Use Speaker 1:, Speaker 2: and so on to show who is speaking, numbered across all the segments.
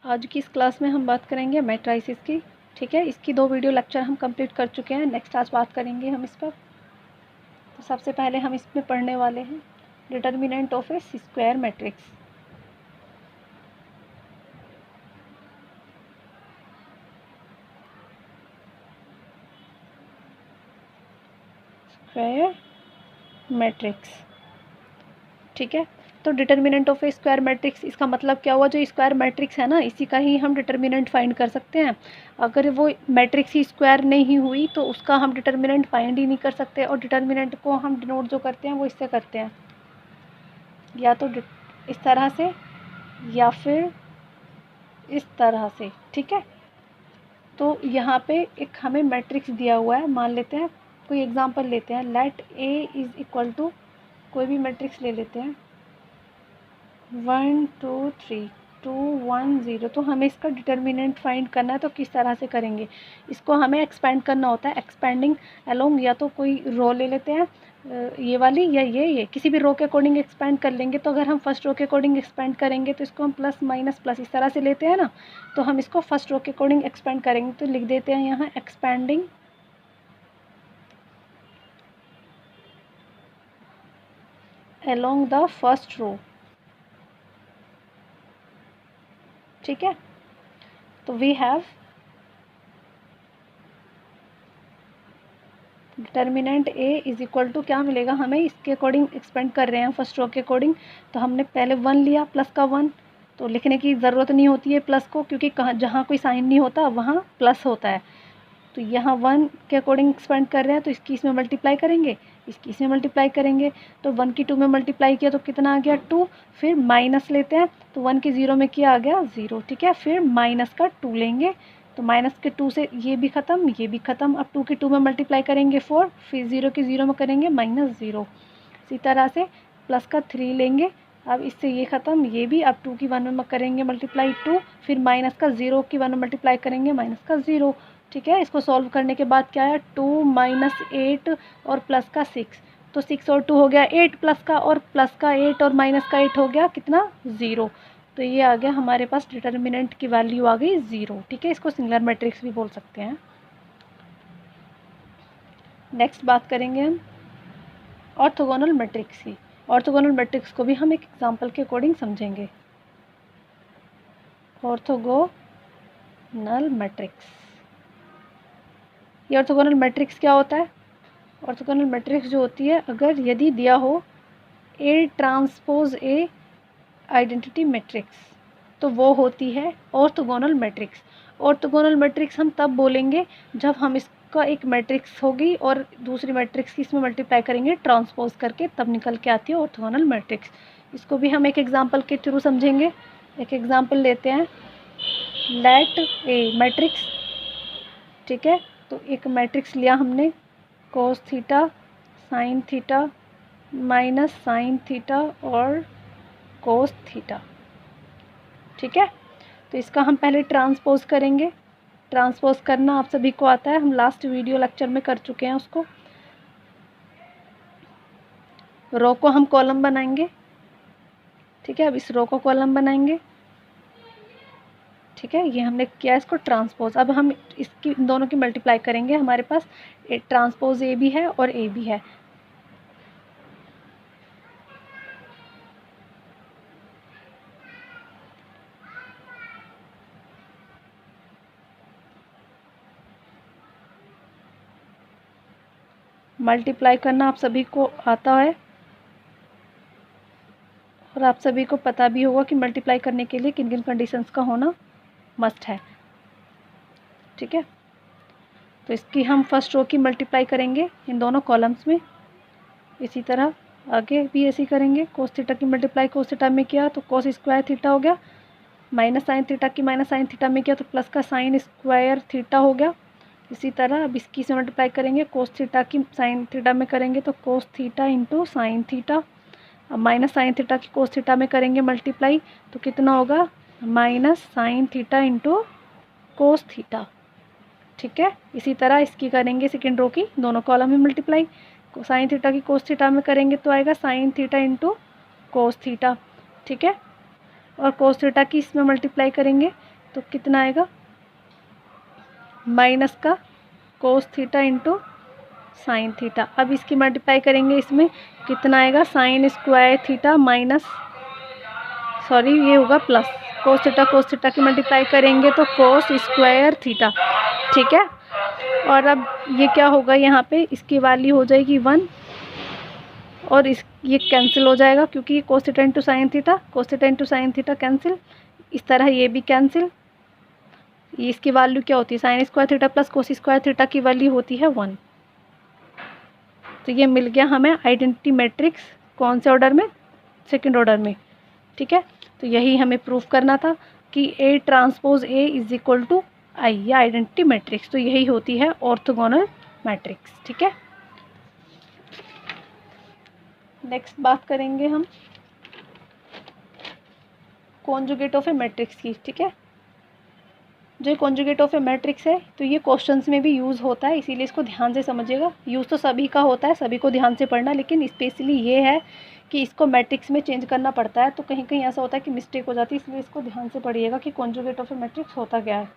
Speaker 1: आज की इस क्लास में हम बात करेंगे मैट्राइसिस की। ठीक है, इसकी 2 वीडियो लेक्चर हम कंप्लीट कर चुके हैं। नेक्स्ट आज बात करेंगे हम इस पर। तो सबसे पहले हम इसमें पढ़ने वाले हैं determinant of A square matrix. Square matrix, ठीक है। तो determinant of A square matrix, इसका मतलब क्या हुआ, जो स्क्वायर मैट्रिक्स है ना, इसी का ही हम डिटर्मिनेंट फाइंड कर सकते हैं। अगर वो मैट्रिक्स ही स्क्वायर नहीं हुई तो उसका हम डिटर्मिनेंट फाइंड ही नहीं कर सकते। और डिटर्मिनेंट को हम डिनोट जो करते हैं वो इससे करते हैं, या तो इस तरह से या फिर इस तरह से, ठीक है। तो यहाँ पे एक हमें मैट्रिक्स दिया हुआ है, मान लेते हैं कोई एग्जांपल लेते हैं, let A is equal to कोई भी मैट्रिक्स ले लेते हैं 1 2 3 2 1 0। तो हमें इसका डिटर्मिनेंट फाइंड करना है, तो किस तरह से करेंगे, इसको हमें एक्सपेंड करना होता है। एक्सपेंडिंग अलोंग, या तो कोई रो ले लेते हैं ये वाली, या ये किसी भी रो के अकॉर्डिंग एक्सपेंड कर लेंगे। तो अगर हम फर्स्ट रो के अकॉर्डिंग एक्सपेंड करेंगे तो इसको हम प्लस माइनस प्लस इस तरह से लेते हैं ना, तो हम इसको फर्स्ट रो के अकॉर्डिंग एक्सपेंड करेंगे। तो लिख देते हैं यहाँ expanding along the first row, ठीक है। तो we have determinant A is equal to क्या मिलेगा हमें, इसके अकॉर्डिंग एक्सपेंड कर रहे हैं फर्स्ट रो के अकॉर्डिंग। तो हमने पहले 1 लिया, प्लस का 1, तो लिखने की ज़रूरत नहीं होती है प्लस को, क्योंकि कहाँ जहाँ कोई साइन नहीं होता वहाँ प्लस होता है। तो यहाँ 1 के अकॉर्डिंग एक्सपेंड कर रहे हैं, तो इसकी इसमें मल्टीप्लाई करेंगे, इसकी इसमें मल्टीप्लाई करेंगे। तो 1 की 2 में मल्टीप्लाई किया तो कितना आ गया 2। फिर माइनस लेते हैं, तो 1 की 0 में किया आ गया 0, ठीक है। फिर माइनस का 2 लेंगे, तो माइनस के 2 से ये भी ख़त्म, ये भी ख़त्म। अब 2 की 2 में मल्टीप्लाई करेंगे 4, फिर 0 की 0 में करेंगे -0। इसी तरह से प्लस का 3 लेंगे, अब इससे ये ख़त्म, ये भी। अब 2 की 1 में करेंगे मल्टीप्लाई 2, फिर माइनस का 0 की 1 में मल्टीप्लाई करेंगे -0, ठीक है। इसको सॉल्व करने के बाद क्या है, 2 - 8 और प्लस का 6, तो 6 और 2 हो गया 8, प्लस का और प्लस का 8 और माइनस का 8 हो गया कितना 0। तो ये आ गया हमारे पास डिटर्मिनेंट की वैल्यू आ गई 0, ठीक है। इसको सिंगुलर मैट्रिक्स भी बोल सकते हैं। नेक्स्ट बात करेंगे हम ऑर्थोगोनल मैट्रिक्स की। ऑर्थोगोनल मैट्रिक्स को भी हम एक एग्जांपल के अकॉर्डिंग समझेंगे। ऑर्थोगोनल मैट्रिक्स, ये ऑर्थोगोनल मैट्रिक्स क्या होता है, ऑर्थोगोनल मैट्रिक्स जो होती है, अगर यदि दिया हो A transpose A identity matrix, तो वो होती है ऑर्थोगोनल मैट्रिक्स। ऑर्थोगोनल मैट्रिक्स हम तब बोलेंगे जब हम इसका एक मैट्रिक्स होगी और दूसरी मैट्रिक्स की इसमें मल्टीप्लाई करेंगे ट्रांसपोज करके, तब निकल के आती है ऑर्थोगोनल मैट्रिक्स। इसको भी हम एक एग्जांपल के थ्रू समझेंगे। एक एग्जांपल लेते हैं, लेट ए मैट्रिक्स, ठीक है। तो एक मैट्रिक्स लिया हमने, cos theta sine theta minus sine theta और कोस थीटा, ठीक है। तो इसका हम पहले ट्रांसपोज करेंगे। ट्रांसपोज करना आप सभी को आता है, हम लास्ट वीडियो लेक्चर में कर चुके हैं उसको। रो को हम कॉलम बनाएंगे, ठीक है। अब इस रो को कॉलम बनाएंगे, ठीक है। ये हमने किया इसको ट्रांसपोज। अब हम इसकी दोनों की मल्टीप्लाई करेंगे, हमारे पास ट्रांसपोज ए भी है और ए भी है। मल्टीप्लाई करना आप सभी को आता है और आप सभी को पता भी होगा कि मल्टीप्लाई करने के लिए किन किन कंडीशंस का होना मस्ट है, ठीक है। तो इसकी हम फर्स्ट रो की मल्टीप्लाई करेंगे इन दोनों कॉलम्स में, इसी तरह आगे भी ऐसे ही करेंगे। कोस थीटा की मल्टीप्लाई कोस थीटा में किया तो कोस स्क्वायर थीटा हो गया, माइनस साइन थीटा की माइनस साइन थीटा में किया तो प्लस का साइन स्क्वायर थीटा हो गया। इसी तरह अब इसकी से मल्टीप्लाई करेंगे, कोस थीटा की साइन थीटा में करेंगे तो cos theta into sine theta. अब माइनस साइन थीटा की कोस थीटा में करेंगे मल्टीप्लाई, तो कितना होगा minus sine theta into cos theta, ठीक है। इसी तरह इसकी करेंगे सेकेंड रो की दोनों कॉलम में मल्टीप्लाई, साइन थीटा की कोस थीटा में करेंगे तो आएगा sine theta into cos theta, ठीक है। और कोस थीटा की इसमें मल्टीप्लाई करेंगे तो कितना आएगा, माइनस का cos theta into sine theta. अब इसकी मल्टीप्लाई करेंगे, इसमें कितना आएगा, sine square theta minus, sorry ये होगा प्लस, कोस थीटा की मल्टीप्लाई करेंगे तो कोस स्क्वायर थीटा। ठीक है, और अब ये क्या होगा, यहाँ पे इसकी वैल्यू हो जाएगी 1 और ये कैंसिल हो जाएगा क्योंकि ये cos theta into sine theta cancel, इस तरह ये भी कैंसिल। इसकी वैल्यू क्या होती है, sine square theta plus cos square theta की वैल्यू होती है 1। तो ये मिल गया हमें आइडेंटिटी मैट्रिक्स, कौन से ऑर्डर में, सेकंड ऑर्डर में। ठीक है, तो यही हमें प्रूफ करना था कि A transpose A is equal to I, या आइडेंटिटी मैट्रिक्स। तो यही होती है ऑर्थोगोनल मैट्रिक्स। ठीक है, नेक्स्ट बात करेंगे हम कॉन्जुगेट ऑफ ए मैट्रिक्स की। ठीक है, जो कॉन्जुगेट ऑफ ए मैट्रिक्स है तो ये क्वेश्चंस में भी यूज़ होता है, इसीलिए इसको ध्यान से समझिएगा। यूज़ तो सभी का होता है, सभी को ध्यान से पढ़ना, लेकिन स्पेशली ये है कि इसको मैट्रिक्स में चेंज करना पड़ता है, तो कहीं कहीं ऐसा होता है कि मिस्टेक हो जाती है, इसलिए इसको ध्यान से पढ़िएगा कि कॉन्जुगेट ऑफ ए मैट्रिक्स होता क्या है।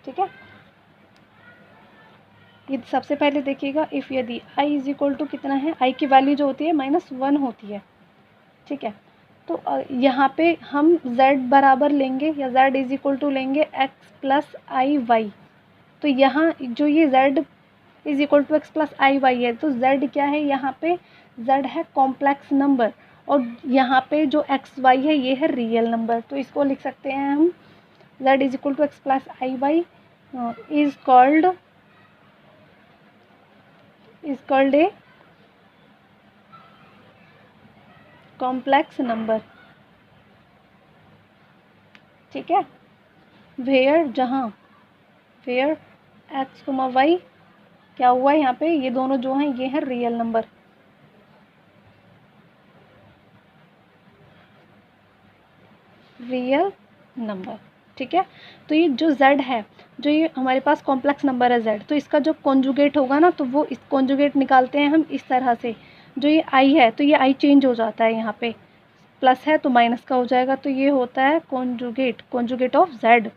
Speaker 1: ठीक है, ये सबसे पहले देखिएगा, इफ़ यदि I इज इक्वल टू कितना है, I की वैल्यू जो होती है -1 होती है। ठीक है, तो यहाँ पे हम z बराबर लेंगे या z इज इक्वल टू लेंगे x प्लस आई वाई। तो यहाँ जो ये z is equal to x plus i y है, तो z क्या है, यहाँ पे z है कॉम्प्लेक्स नंबर, और यहाँ पे जो एक्स वाई है ये है रियल नंबर। तो इसको लिख सकते हैं हम z is equal to x plus i y is called a complex number. ठीक है, वेयर एक्स कोमा वाई क्या हुआ यहाँ पे, ये दोनों जो हैं ये है रियल नंबर। ठीक है, तो ये जो z है, जो ये हमारे पास कॉम्प्लेक्स नंबर है z, तो इसका जो कॉन्जुगेट होगा ना, तो वो इस कॉन्जुगेट निकालते हैं हम इस तरह से। जो ये i है तो ये i चेंज हो जाता है, यहाँ पे प्लस है तो माइनस का हो जाएगा, तो ये होता है कॉन्जुगेट ऑफ z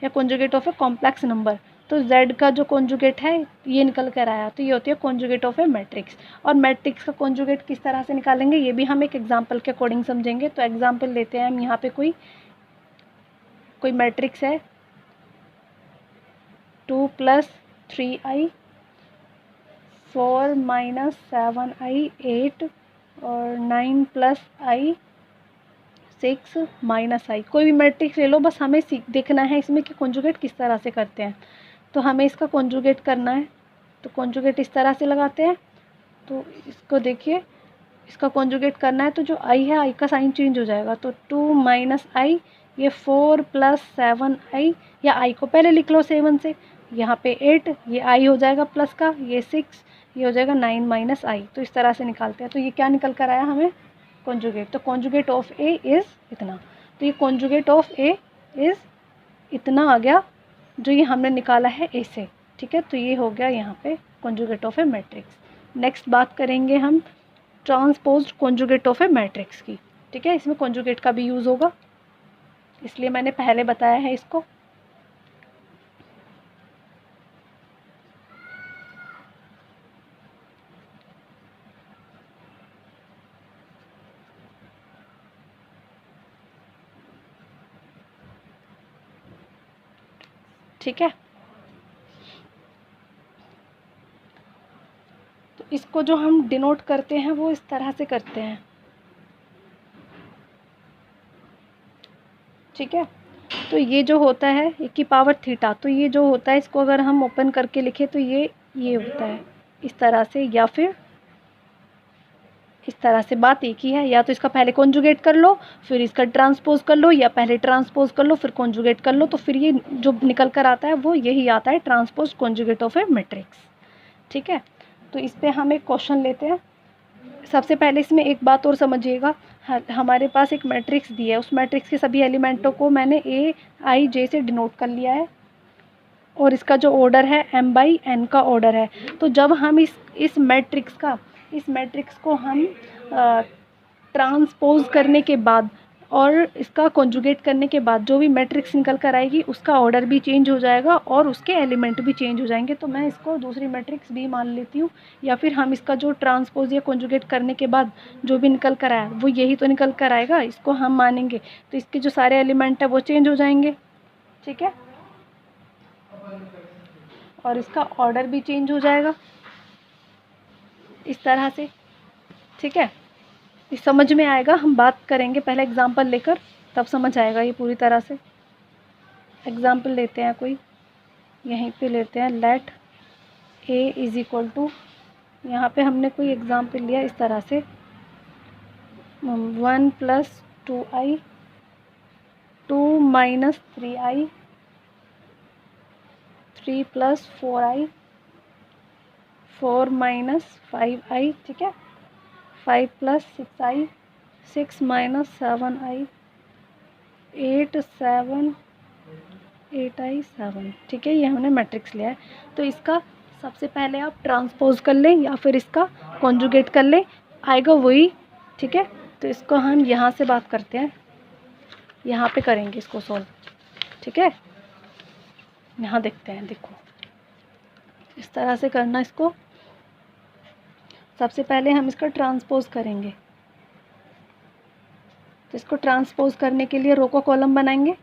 Speaker 1: या conjugate of A complex number. तो z का जो कॉन्जुगेट है ये निकल कर आया, तो ये होती है कॉन्जुगेट ऑफ ए मैट्रिक्स। और मैट्रिक्स का कॉन्जुगेट किस तरह से निकालेंगे ये भी हम एक एग्जांपल के अकॉर्डिंग समझेंगे। तो एग्जांपल लेते हैं हम, यहाँ पे कोई मैट्रिक्स है 2 + 3i 4 - 7i 8 और 9 + i 6 - i। कोई भी मैट्रिक्स ले लो, बस हमें देखना है इसमें कि कॉन्जुगेट किस तरह से करते हैं। तो हमें इसका कॉन्जुगेट करना है, तो कॉन्जुगेट इस तरह से लगाते हैं। तो इसको देखिए, इसका कॉन्जुगेट करना है तो जो i है, i का साइन चेंज हो जाएगा। तो 2 - i, ये 4 + 7i, या i को पहले लिख लो 7 से, यहाँ पे 8, ये i हो जाएगा प्लस का, ये 6, ये हो जाएगा 9 - i। तो इस तरह से निकालते हैं। तो ये क्या निकल कर आया हमें, कॉन्जुगेट। तो कॉन्जुगेट ऑफ ए इज़ इतना, तो ये कॉन्जुगेट ऑफ ए इज़ इतना आ गया, जो ये हमने निकाला है ए से। ठीक है, तो ये हो गया यहाँ पे conjugate of A matrix. Next बात करेंगे हम transposed conjugate of A matrix की। ठीक है, इसमें कॉन्जुगेट का भी यूज़ होगा, इसलिए मैंने पहले बताया है इसको। ठीक है, तो इसको जो हम डिनोट करते हैं वो इस तरह से करते हैं। ठीक है, तो ये जो होता है e की पावर थीटा, तो ये जो होता है इसको अगर हम ओपन करके लिखें तो ये होता है इस तरह से, या फिर इस तरह से। बात एक ही है, या तो इसका पहले कॉन्जुगेट कर लो फिर इसका ट्रांसपोज कर लो, या पहले ट्रांसपोज कर लो फिर कॉन्जुगेट कर लो। तो फिर ये जो निकल कर आता है वो यही आता है, transpose conjugate of A matrix. ठीक है, तो इस पर हम एक क्वेश्चन लेते हैं। सबसे पहले इसमें एक बात और समझिएगा, हमारे पास एक मैट्रिक्स दिया है, उस मैट्रिक्स के सभी एलिमेंटों को मैंने A I J से डिनोट कर लिया है। और इसका जो ऑर्डर है m/n का ऑर्डर है। तो जब हम इस मैट्रिक्स को हम ट्रांसपोज करने के बाद और इसका कॉन्जुगेट करने के बाद जो भी मैट्रिक्स निकल कर आएगी उसका ऑर्डर भी चेंज हो जाएगा और उसके एलिमेंट भी चेंज हो जाएंगे। तो मैं इसको दूसरी मैट्रिक्स भी मान लेती हूँ, या फिर हम इसका जो ट्रांसपोज या कॉन्जुगेट करने के बाद जो भी निकल कर आया वो यही तो निकल कर आएगा, इसको हम मानेंगे। तो इसके जो सारे एलिमेंट है वो चेंज हो जाएंगे, ठीक है, और इसका ऑर्डर भी चेंज हो जाएगा इस तरह से, ठीक है। इस समझ में आएगा, हम बात करेंगे पहले एग्जांपल लेकर, तब समझ आएगा ये पूरी तरह से। एग्जांपल लेते हैं कोई, यहीं पे लेते हैं let a is equal to, यहाँ पे हमने कोई एग्जांपल लिया इस तरह से 1 + 2i 2 - 3i 3 + 4i 4 - 5i, ठीक है, 5 + 6i 6 - 7i 8 7 8i 7, ठीक है। ये हमने मैट्रिक्स लिया है। तो इसका सबसे पहले आप ट्रांसपोज कर लें या फिर इसका कॉन्जुगेट कर लें, आएगा वही, ठीक है। तो इसको हम यहाँ से बात करते हैं, यहाँ पे करेंगे इसको सॉल्व, ठीक है। यहाँ देखते हैं, देखो इस तरह से करना इसको। सबसे पहले हम इसका ट्रांसपोज करेंगे, तो इसको ट्रांसपोज करने के लिए रो को कॉलम बनाएंगे,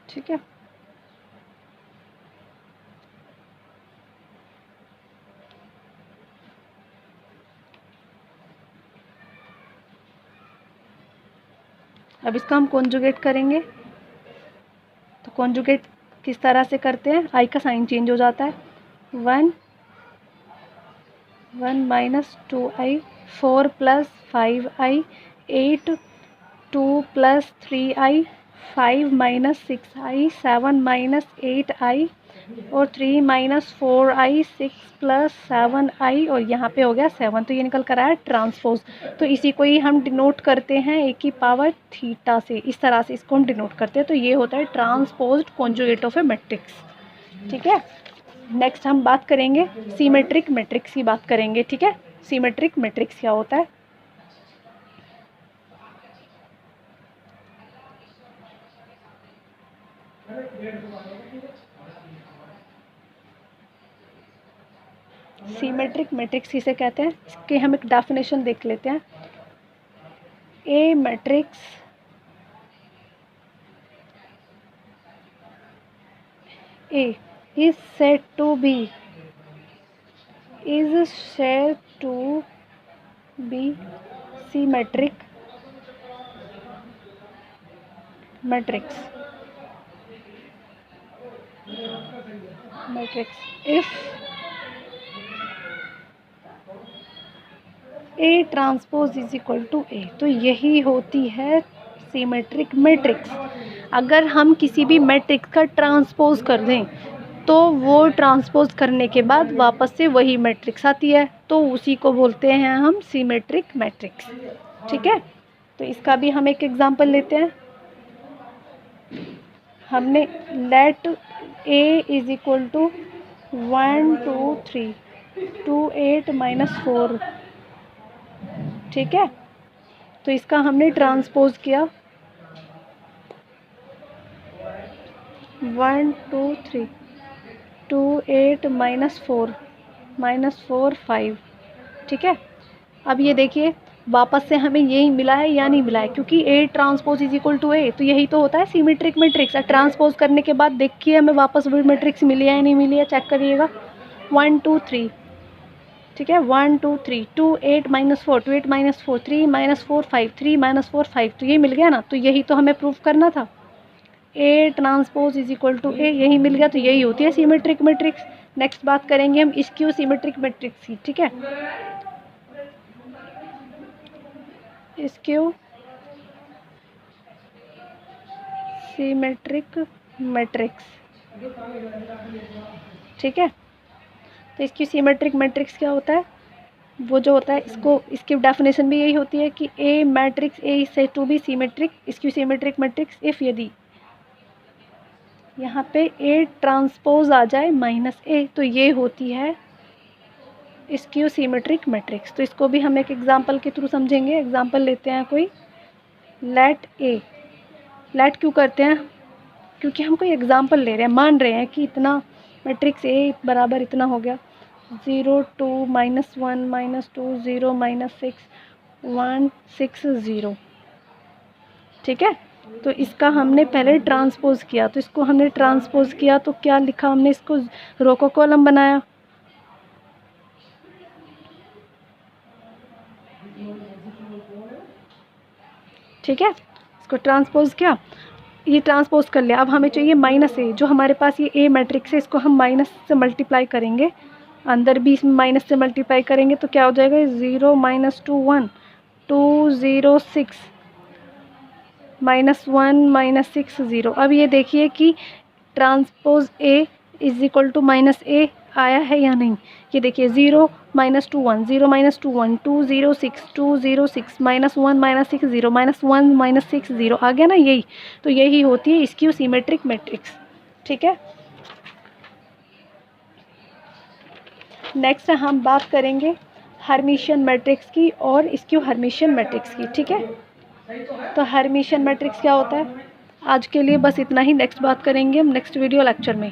Speaker 1: ठीक है। अब इसका हम कॉन्जुगेट करेंगे। तो कॉन्जुगेट किस तरह से करते हैं, आई का साइन चेंज हो जाता है, 1 - 2i 4 + 5i 8 2 + 3i 5 - 6i 7 - 8i और 3 - 4i 6 + 7i और यहाँ पे हो गया 7। तो ये निकल कर आया ट्रांसपोज। तो इसी को ही हम डिनोट करते हैं a⁻θ से, इस तरह से इसको हम डिनोट करते हैं। तो ये होता है transposed conjugate of A matrix, ठीक है। नेक्स्ट हम बात करेंगे सिमेट्रिक मैट्रिक्स की बात करेंगे, ठीक है। सिमेट्रिक मैट्रिक्स क्या होता है, सिमेट्रिक मैट्रिक्स किसे कहते हैं, इसके हम एक डेफिनेशन देख लेते हैं। A matrix A is said to be symmetric matrix if A transpose is equal to A। तो यही होती है सिमेट्रिक मैट्रिक्स। अगर हम किसी भी मैट्रिक्स का ट्रांसपोज कर दें तो वो ट्रांसपोज करने के बाद वापस से वही मैट्रिक्स आती है, तो उसी को बोलते हैं हम सिमेट्रिक मैट्रिक्स, ठीक है। तो इसका भी हम एक एग्जांपल लेते हैं। हमने let A is equal to 1 2 3 2 8 - 4, ठीक है। तो इसका हमने ट्रांसपोज किया 1 2 3 2 8 - 4 -4 5, ठीक है। अब ये देखिए वापस से हमें यही मिला है या नहीं मिला है, क्योंकि A transpose is equal to A, तो यही तो होता है सिमेट्रिक मैट्रिक्स। ट्रांसपोज करने के बाद देखिए हमें वापस वही मैट्रिक्स मिली है या नहीं मिली है, चेक करिएगा। 1 2 3, ठीक है, 1 2 3 2 8 - 4 2 8 - 4 3 - 4 5 3 - 4 5, तो ये मिल गया ना। तो यही तो हमें प्रूफ करना था, A transpose is equal to A, यही मिल गया। तो यही होती है सिमेट्रिक मैट्रिक्स। नेक्स्ट बात करेंगे हम स्क्यू सिमेट्रिक मैट्रिक्स की, ठीक है। स्क्यू सिमेट्रिक मैट्रिक्स ठीक है। तो इसकी सिमेट्रिक मैट्रिक्स क्या होता है, वो जो होता है इसको, इसकी डेफिनेशन भी यही होती है कि a matrix A is said to be symmetric, इसकी सिमेट्रिक मैट्रिक्स इफ़ यदि यहाँ पे ए ट्रांसपोज आ जाए माइनस ए, तो ये होती है इसकी सिमेट्रिक मैट्रिक्स। तो इसको भी हम एक एग्जांपल के थ्रू समझेंगे। एग्जांपल लेते हैं कोई, लेट ए, लेट क्यों करते हैं, क्योंकि हम कोई एग्जांपल ले रहे हैं, मान रहे हैं कि इतना मैट्रिक्स ए बराबर इतना हो गया, 0 2 -1 -2 0 -6 1 6 0। ठीक है। तो इसका हमने पहले ट्रांसपोज किया, तो इसको हमने ट्रांसपोज किया तो क्या लिखा हमने, इसको रो को कॉलम बनाया। ठीक है, इसको ट्रांसपोज किया, ये ट्रांसपोज कर लिया। अब हमें चाहिए माइनस ए, जो हमारे पास ये ए मैट्रिक्स है, इसको हम माइनस से मल्टीप्लाई करेंगे, अंदर भी इसमें माइनस से मल्टीप्लाई करेंगे तो क्या हो जाएगा, 0 -2 1 2 0 6 -1 -6 0। अब ये देखिए कि transpose A is equal to minus A आया है या नहीं। ये देखिए 0 -2 1 0 -2 1 2 0 6 2 0 6 -1 -6 0 -1 -6 0 आ गया ना, यही तो यही होती है इसकी सिमेट्रिक मैट्रिक्स। ठीक है। नेक्स्ट हम बात करेंगे हर्मिशियन मैट्रिक्स की और इसकी हर्मिशियन मैट्रिक्स की। ठीक है। तो हर्मिशियन मैट्रिक्स क्या होता है, आज के लिए बस इतना ही। नेक्स्ट बात करेंगे हम नेक्स्ट वीडियो लेक्चर में।